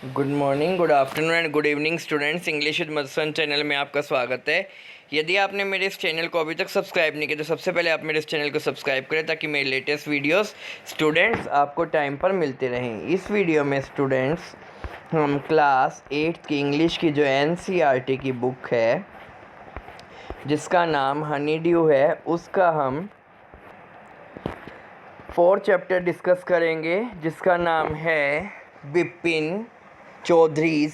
Good morning, good afternoon and good evening students. English with Madhusudan channel में आपका स्वागत है। यदि आपने मेरे इस चैनल को अभी तक सब्सक्राइब नहीं किया तो सबसे पहले आप मेरे इस चैनल को सब्सक्राइब करें ताकि मेरे लेटेस्ट वीडियोस स्टूडेंट्स आपको टाइम पर मिलते रहें। इस वीडियो में स्टूडेंट्स हम क्लास 8 की इंग्लिश की जो NCERT की बुक है जिसका नाम हनी ड्यू है, उसका हम 4th चैप्टर डिस्कस करेंगे जिसका नाम है Bipin Chowdhury's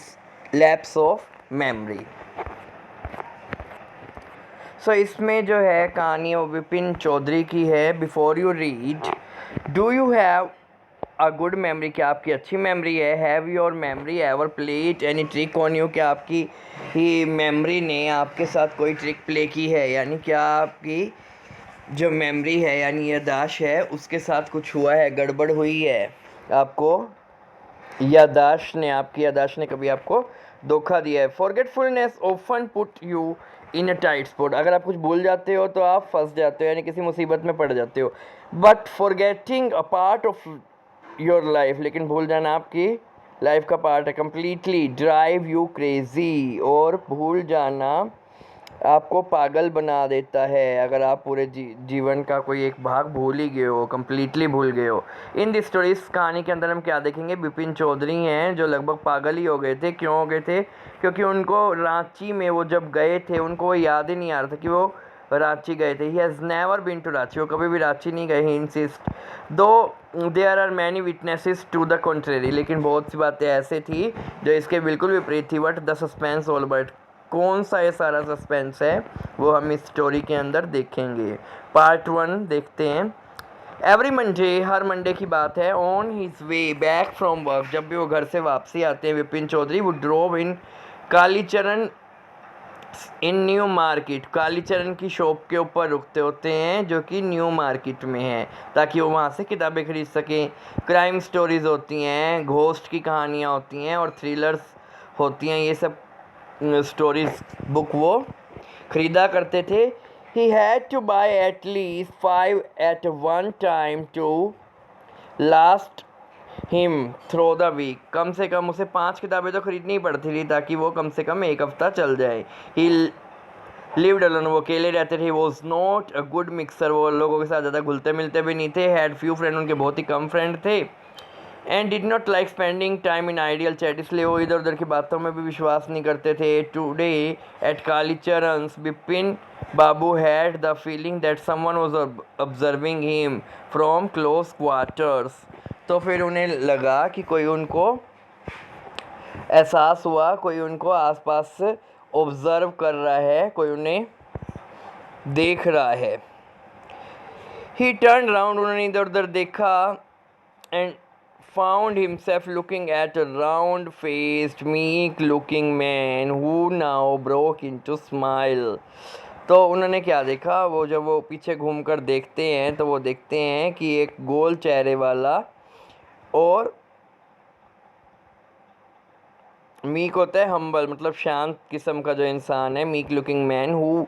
lapse of memory. So इसमें जो है कहानी वो विपिन चौधरी की है। Before you read, do you have a good memory? क्या आपकी अच्छी मेमोरी है? Have your memory ever played any trick on you? क्या आपकी ही मेमोरी ने आपके साथ कोई ट्रिक प्ले की है? यानी क्या आपकी जो मेमोरी है यानी याददाश्त है उसके साथ कुछ हुआ है, गड़बड़ हुई है? आपको आपकी याददाश्त ने कभी आपको धोखा दिया है? Forgetfulness often put you in a tight spot. अगर आप कुछ भूल जाते हो तो आप फंस जाते हो, यानी किसी मुसीबत में पड़ जाते हो। But forgetting a part of your life, लेकिन भूल जाना आपकी लाइफ का पार्ट है। कम्प्लीटली ड्राइव यू क्रेजी, और भूल जाना आपको पागल बना देता है। अगर आप पूरे जीवन का कोई एक भाग भूल ही गए हो, कम्प्लीटली भूल गए हो। इन दिस स्टोरी, इस कहानी के अंदर हम क्या देखेंगे? बिपिन चौधरी हैं जो लगभग पागल ही हो गए थे। क्यों हो गए थे? क्योंकि उनको रांची में वो जब गए थे उनको वो याद ही नहीं आ रहा था कि वो रांची गए थे। He has never been to Ranchi, वो कभी भी रांची नहीं गए। He insist though there are many witnesses to the contrary, लेकिन बहुत सी बातें ऐसे थी जो इसके बिल्कुल विपरीत थी। But the suspense all but, कौन सा ये सारा सस्पेंस है वो हम इस स्टोरी के अंदर देखेंगे। पार्ट 1 देखते हैं। एवरी मंडे, हर मंडे की बात है, on his way back from work, जब भी वो घर से वापसी आते हैं, विपिन चौधरी वो ड्रोव इन कालीचरण इन न्यू मार्केट। कालीचरण की शॉप के ऊपर रुकते होते हैं जो कि न्यू मार्केट में है, ताकि वो वहाँ से किताबें खरीद सकें। क्राइम स्टोरीज होती हैं, घोस्ट की कहानियाँ होती हैं और थ्रिलर्स होती हैं, ये सब स्टोरीज बुक वो ख़रीदा करते थे। He had to buy at least 5 at one time to last him through the week. कम से कम उसे 5 किताबें तो खरीदनी पड़ती थी ताकि वो कम से कम एक हफ्ता चल जाए। ही लिव्ड अलोन, वो अकेले रहते थे। Was not a good mixer, वो लोगों के साथ ज़्यादा घुलते मिलते भी नहीं थे। हैड फ्यू फ्रेंड, उनके बहुत ही कम फ्रेंड थे। And did not like spending time in ideal chat, इसलिए वो इधर उधर की बातों में भी विश्वास नहीं करते थे। Today at Kalicharan's, Bipin Babu had the feeling that someone was observing him from close quarters. तो फिर उन्हें लगा कि कोई उनको एहसास हुआ, कोई उनको आसपास से ऑब्जर्व कर रहा है, कोई उन्हें देख रहा है। ही टर्न राउंड, उन्होंने इधर उधर देखा। And found himself looking at a round-faced, meek-looking man who now broke into smile. तो उन्होंने क्या देखा? वो जब वो पीछे घूमकर देखते हैं तो वो देखते हैं कि एक गोल चेहरे वाला और मीक होता है हम्बल, मतलब शांत किस्म का जो इंसान है, मीक लुकिंग मैन हु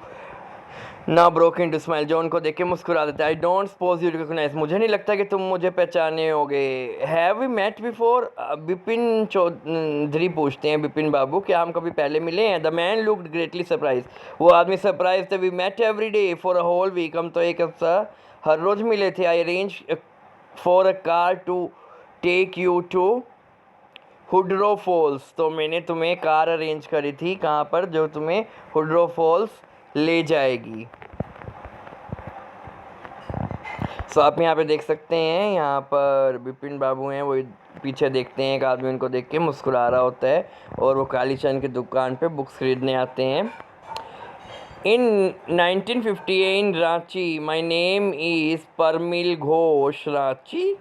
ना ब्रोक इन टू स्माइल, जो उनको देख के मुस्कुरा देता है। I don't suppose you recognise, मुझे नहीं लगता कि तुम मुझे पहचाने होगे। Have we met before? Bipin Chaudhary पूछते हैं बिपिन बाबू, क्या हम कभी पहले मिले हैं? The man looked greatly surprise, वो आदमी सरप्राइज थे। We met every day for a whole week, हम तो एक हफ्ता हर रोज़ मिले थे। I arrange for a car to take you to Hundru Falls, तो मैंने तुम्हें कार अरेंज करी थी, कहाँ पर? जो तुम्हें हुड्रो फॉल्स ले जाएगी। सो आप यहाँ पे देख सकते हैं, यहाँ पर बिपिन बाबू हैं, वो पीछे देखते हैं, एक आदमी उनको देख के मुस्कुरा रहा होता है और वो कालीचंद की दुकान पे बुक्स खरीदने आते हैं। In 1958 in Ranchi, my name is Parimal Ghosh, Ranchi.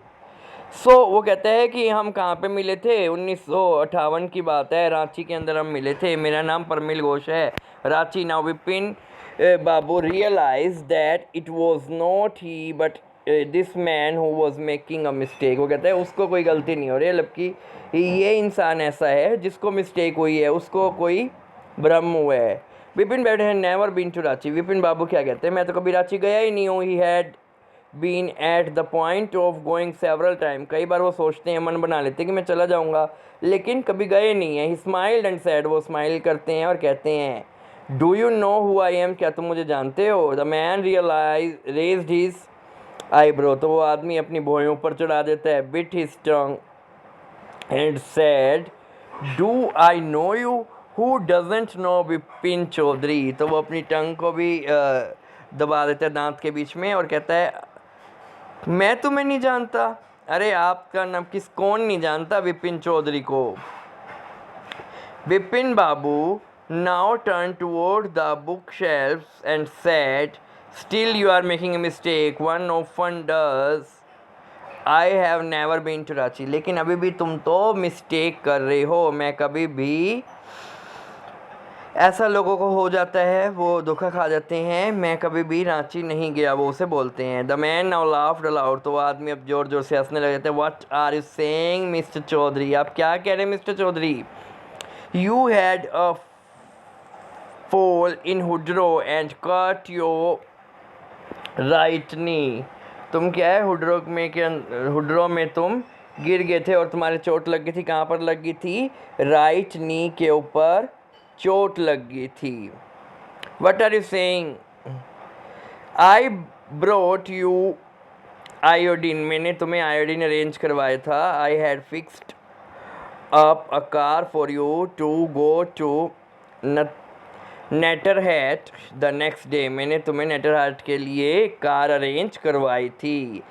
वो कहते हैं कि हम कहाँ पे मिले थे? 1958 की बात है, रांची के अंदर हम मिले थे। मेरा नाम परमिल घोष है, Ranchi. Now Vipin babu realise that it was not he but this man who was making a mistake. वो कहते हैं उसको कोई गलती नहीं हो रही है, जबकि ये इंसान ऐसा है जिसको मिस्टेक हुई है, उसको कोई भ्रम हुआ है। विपिन बैठे हैं never been to Ranchi, Bipin Babu क्या कहते हैं? मैं तो कभी रांची गया ही नहीं हूँ। He had been at the point of going several time, कई बार वो सोचते हैं, मन बना लेते हैं कि मैं चला जाऊँगा, लेकिन कभी गए नहीं हैं। ही स्माइल्ड एंड सैड, वो स्माइल करते हैं और कहते हैं do you know who I am, क्या तुम मुझे जानते हो। The man realise raised his eyebrow, तो वो आदमी अपनी भौहें ऊपर चढ़ा देता है, bit his tongue and said do I know you, who doesn't know Vipin Chaudhary, तो वो अपनी टंग को भी दबा देता है दांत के बीच में और कहता है मैं तुम्हें नहीं जानता, अरे आपका नाम कौन नहीं जानता विपिन चौधरी को। Bipin Babu now turn toward the book shelves and said still you are making a mistake, one often does, I have never been to Ranchi, लेकिन अभी भी तुम तो मिस्टेक कर रहे हो, मैं कभी भी, ऐसा लोगों को हो जाता है, वो धोखा खा जाते हैं, मैं कभी भी रांची नहीं गया, वो उसे बोलते हैं। The man now laughed allowed, तो वो आदमी अब जोर जोर से हंसने लग जाते हैं। What are you saying mister Chowdhury, आप क्या कह रहे हैं mister Chowdhury. You had a fall in Hundru and cut your right knee, तुम क्या है हुड्रो में तुम गिर गए थे और तुम्हारे चोट लग गई थी, कहाँ पर लग गई थी, राइट नी के ऊपर चोट लग गई थी। What are you saying, I brought you iodine, मैंने तुम्हें आयोडीन अरेंज करवाया था। I had fixed up a car for you to go to Netarhat the next day, मैंने तुम्हें नेटरहैट के लिए कार अरेंज करवाई थी।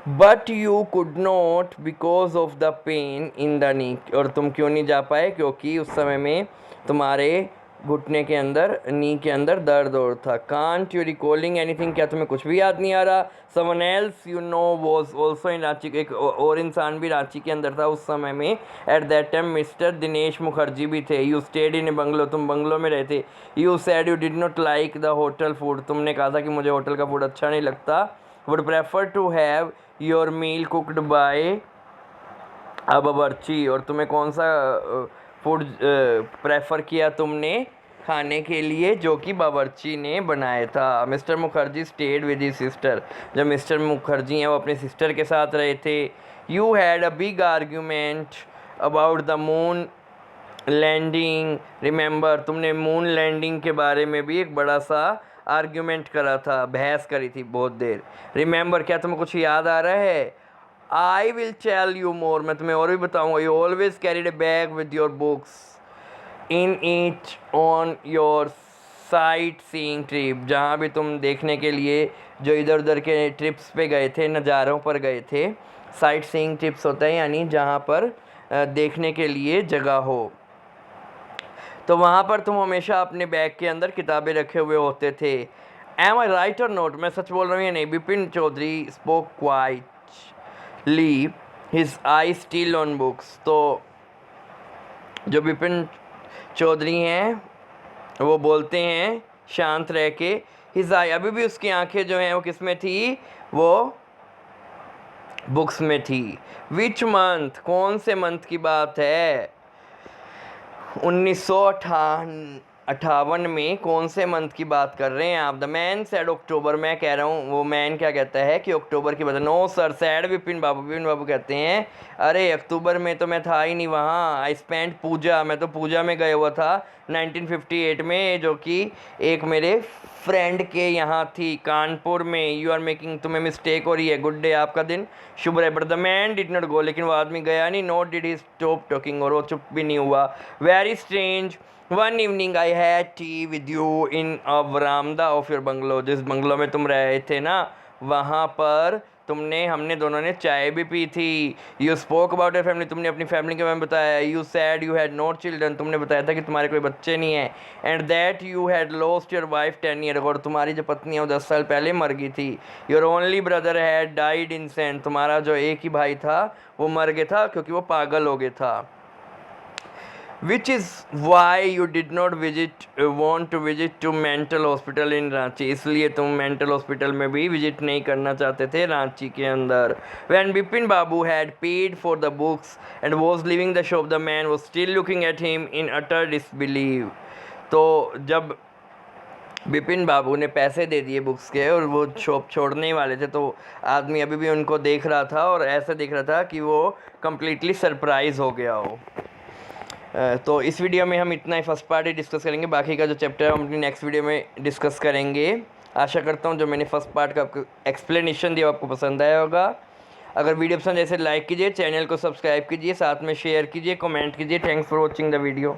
But you could not because of the pain in the knee, और तुम क्यों नहीं जा पाए, क्योंकि उस समय में तुम्हारे घुटने के अंदर, नी के अंदर दर्द और था। कांट यू रिकॉलिंग एनीथिंग, क्या तुम्हें कुछ भी याद नहीं आ रहा। Someone else you know was also in Ranchi, एक और इंसान भी रांची के अंदर था उस समय में। At that time mister Dinesh Mukherjee भी थे। You stayed in A bungalow, तुम बंगलो में रहते। You said you did not like the hotel food, तुमने कहा था कि मुझे होटल का फूड अच्छा नहीं लगता। Would prefer to have your meal cooked by a bawarchi, और तुम्हें कौन सा फूड प्रेफर किया तुमने खाने के लिए, जो कि बावर्ची ने बनाया था। Mister Mukherjee stayed with his sister, जब मिस्टर मुखर्जी हैं वो अपने सिस्टर के साथ रहे थे। You had a big argument about the moon landing, remember, तुमने मून लैंडिंग के बारे में भी एक बड़ा सा आर्ग्यूमेंट करा था, बहस करी थी बहुत देर। रिमेंबर, क्या तुम्हें कुछ याद आ रहा है। I will tell you more, मैं तुम्हें और भी बताऊँगा। You always carried a bag with your books in it on your sightseeing trip, जहाँ भी तुम देखने के लिए जो इधर उधर के ट्रिप्स पे गए थे, नज़ारों पर गए थे। साइट सीइंग ट्रिप्स होता है यानी जहाँ पर देखने के लिए जगह हो, तो वहाँ पर तुम हमेशा अपने बैग के अंदर किताबें रखे हुए होते थे। Am I right or not, मैं सच बोल रहा हूँ या नहीं। Vipin Chaudhary spoke quietly, his eye still on books, तो जो विपिन चौधरी हैं वो बोलते हैं शांत रह के। हिज आई, अभी भी उसकी आंखें जो हैं वो किस में थी, वो बुक्स में थी। विच मंथ, कौन से मंथ की बात है। 1958 में कौन से मंथ की बात कर रहे हैं आप। द मैन सेड अक्टूबर, मैं कह रहा हूँ वो मैन क्या कहता है कि अक्टूबर की बात है। नो सर सैड विपिन बाबू, विपिन बाबू कहते हैं अरे अक्टूबर में तो मैं था ही नहीं वहाँ। आई स्पेंड पूजा, मैं तो पूजा में गया हुआ था 1958 में, जो कि एक मेरे फ्रेंड के यहाँ थी कानपुर में। यू आर मेकिंग, तुम्हें मिस्टेक हो रही है। गुड डे, आपका दिन शुभ रहे। But the man did not go, लेकिन वो आदमी गया नहीं। Nor did he stop talking, और वो चुप भी नहीं हुआ। Very strange, one evening I had tea with you in a verandah of your bungalow, जिस बंगलो में तुम रहे थे ना, वहाँ पर हमने दोनों ने चाय भी पी थी। You spoke about your family, तुमने अपनी फैमिली के बारे में बताया। You said you had no children, तुमने बताया था कि तुम्हारे कोई बच्चे नहीं है। And that you had lost your wife 10 year, और तुम्हारी जो पत्नी है वो 10 साल पहले मर गई थी। Your only brother had died in cent, तुम्हारा जो एक ही भाई था वो मर गया था क्योंकि वो पागल हो गया था। Which is why you did not want to visit to mental hospital in Ranchi, इसलिए तुम मेंटल हॉस्पिटल में भी विजिट नहीं करना चाहते थे रांची के अंदर। When Bipin Babu had paid for the books and was leaving the shop, the man was still looking at him in utter disbelief, तो जब विपिन बाबू ने पैसे दे दिए बुक्स के और वो शॉप छोड़ने ही वाले थे, तो आदमी अभी भी उनको देख रहा था और ऐसे देख रहा था कि वो कम्प्लीटली सरप्राइज़ हो गया हो। तो इस वीडियो में हम इतना ही फर्स्ट पार्ट ही डिस्कस करेंगे, बाकी का जो चैप्टर है हम अपनी नेक्स्ट वीडियो में डिस्कस करेंगे। आशा करता हूँ जो मैंने फर्स्ट पार्ट का आपको एक्सप्लेनेशन दिया आपको पसंद आया होगा। अगर वीडियो पसंद ऐसे लाइक कीजिए, चैनल को सब्सक्राइब कीजिए, साथ में शेयर कीजिए, कमेंट कीजिए। Thanks for watching the video.